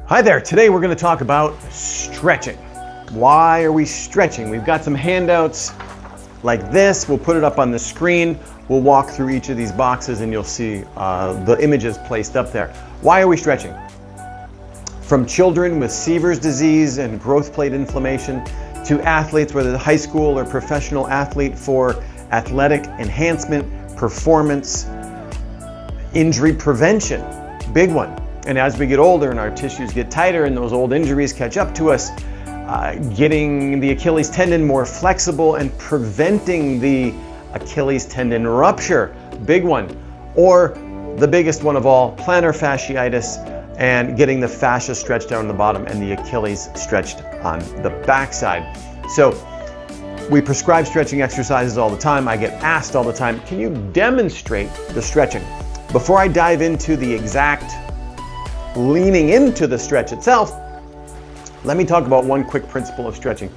Hi there, today we're going to talk about stretching. Why are we stretching? We've got some handouts like this. We'll put it up on the screen. We'll walk through each of these boxes and you'll see the images placed up there. Why are we stretching? From children with Sever's disease and growth plate inflammation to athletes, whether high school or professional athlete, for athletic enhancement, performance, injury prevention, big one. And as we get older and our tissues get tighter and those old injuries catch up to us, getting the Achilles tendon more flexible and preventing the Achilles tendon rupture, big one. Or the biggest one of all, plantar fasciitis, and getting the fascia stretched down the bottom and the Achilles stretched on the backside. So we prescribe stretching exercises all the time. I get asked all the time, can you demonstrate the stretching? Before I dive into the exact leaning into the stretch itself, let me talk about one quick principle of stretching.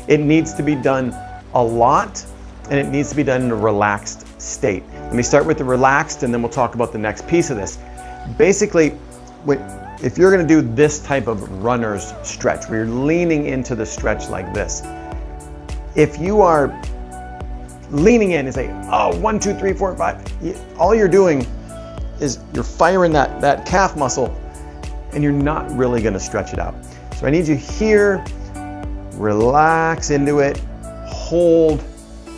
It needs to be done a lot and it needs to be done in a relaxed state. Let me start with the relaxed and then we'll talk about the next piece of this. Basically, if you're going to do this type of runner's stretch where you're leaning into the stretch like this, if you are leaning in and say, oh, 1, 2, 3, 4, 5, all you're doing is you're firing that calf muscle and you're not really going to stretch it out. So I need you here, relax into it, hold,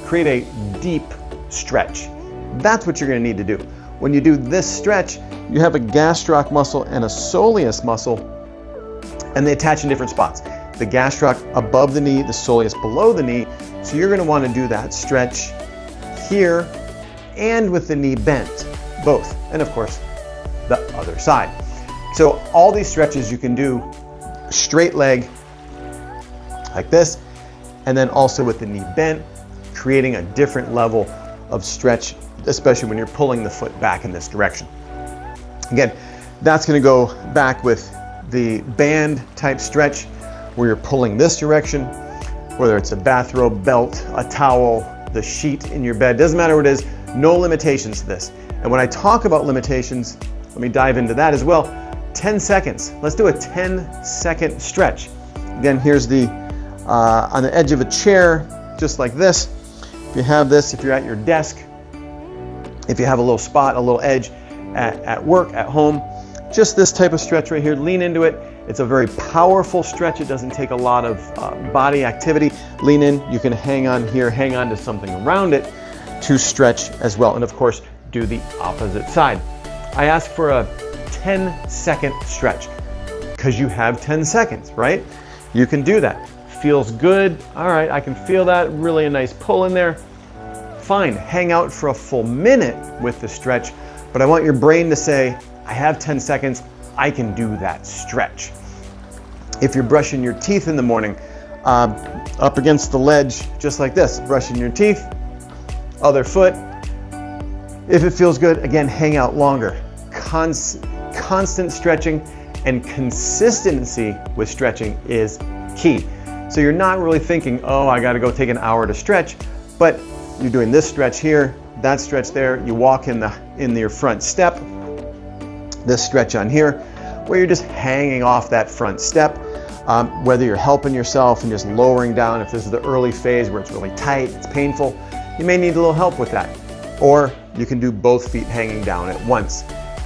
create a deep stretch. That's what you're going to need to do. When you do this stretch, you have a gastroc muscle and a soleus muscle, and they attach in different spots. The gastroc above the knee, the soleus below the knee. So you're going to want to do that stretch here and with the knee bent, both. And of course, the other side. So all these stretches you can do straight leg like this, and then also with the knee bent, creating a different level of stretch, especially when you're pulling the foot back in this direction. Again, that's going to go back with the band type stretch where you're pulling this direction, whether it's a bathrobe, belt, a towel, the sheet in your bed, doesn't matter what it is, no limitations to this. And when I talk about limitations, let me dive into that as well. 10 seconds. Let's do a 10-second stretch. Again, here's the on the edge of a chair, just like this. If you have this, if you're at your desk, if you have a little spot, a little edge at work, at home, just this type of stretch right here, lean into it. It's a very powerful stretch. It doesn't take a lot of body activity. Lean in, you can hang on here, hang on to something around it to stretch as well. And of course, do the opposite side. I ask for a 10-second stretch because you have 10 seconds, right? You can do that. Feels good. All right, I can feel that. Really a nice pull in there. Fine, hang out for a full minute with the stretch, but I want your brain to say, I have 10 seconds, I can do that stretch. If you're brushing your teeth in the morning, up against the ledge, just like this, brushing your teeth, other foot. If it feels good, again, hang out longer. Constant stretching and consistency with stretching is key. So you're not really thinking, oh, I got to go take an hour to stretch, but you're doing this stretch here, that stretch there. You walk in your front step, this stretch on here, where you're just hanging off that front step. Whether you're helping yourself and just lowering down, if this is the early phase where it's really tight, it's painful, you may need a little help with that. Or you can do both feet hanging down at once.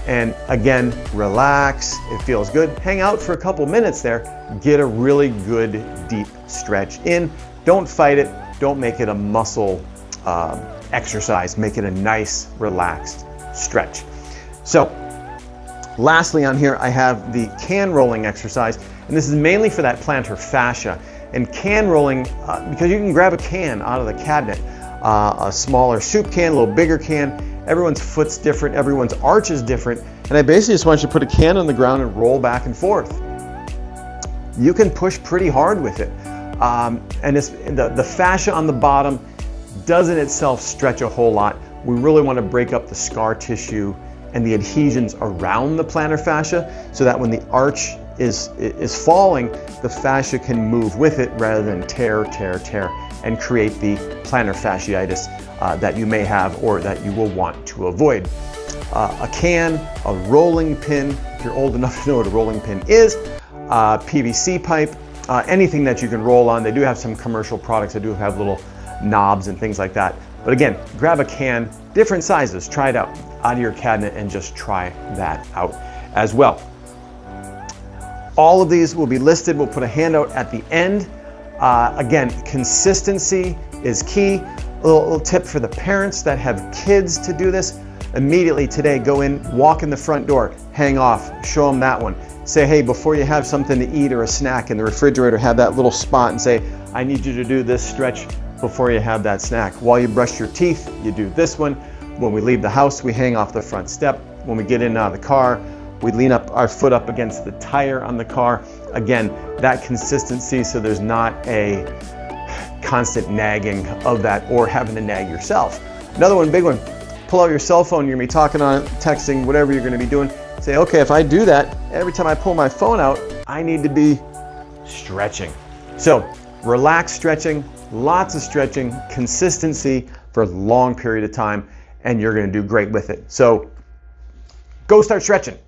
And again, relax, it feels good. Hang out for a couple minutes there, get a really good deep stretch in. Don't fight it, don't make it a muscle exercise, make it a nice, relaxed stretch. So, lastly on here, I have the can rolling exercise, and this is mainly for that plantar fascia. And can rolling, because you can grab a can out of the cabinet, a smaller soup can, a little bigger can. Everyone's foot's different, everyone's arch is different, and I basically just want you to put a can on the ground and roll back and forth. You can push pretty hard with it. And the fascia on the bottom doesn't itself stretch a whole lot. We really want to break up the scar tissue and the adhesions around the plantar fascia so that when the arch is falling, the fascia can move with it rather than tear, and create the plantar fasciitis that you may have or that you will want to avoid. A can, a rolling pin, if you're old enough to know what a rolling pin is, PVC pipe, anything that you can roll on. They do have some commercial products that do have little knobs and things like that. But again, grab a can, different sizes, try it out of your cabinet and just try that out as well. All of these will be listed. We'll put a handout at the end. Again, consistency is key. A little tip for the parents that have kids to do this. Immediately today, go in, walk in the front door, hang off, show them that one. Say, hey, before you have something to eat or a snack in the refrigerator, have that little spot and say, I need you to do this stretch before you have that snack. While you brush your teeth, you do this one. When we leave the house, we hang off the front step. When we get in and out of the car, we lean up our foot up against the tire on the car. Again, that consistency so there's not a constant nagging of that or having to nag yourself. Another one, big one, pull out your cell phone, you're gonna be talking on it, texting, whatever you're gonna be doing. Say, okay, if I do that, every time I pull my phone out, I need to be stretching. So relax stretching, lots of stretching, consistency for a long period of time, and you're gonna do great with it. So go start stretching.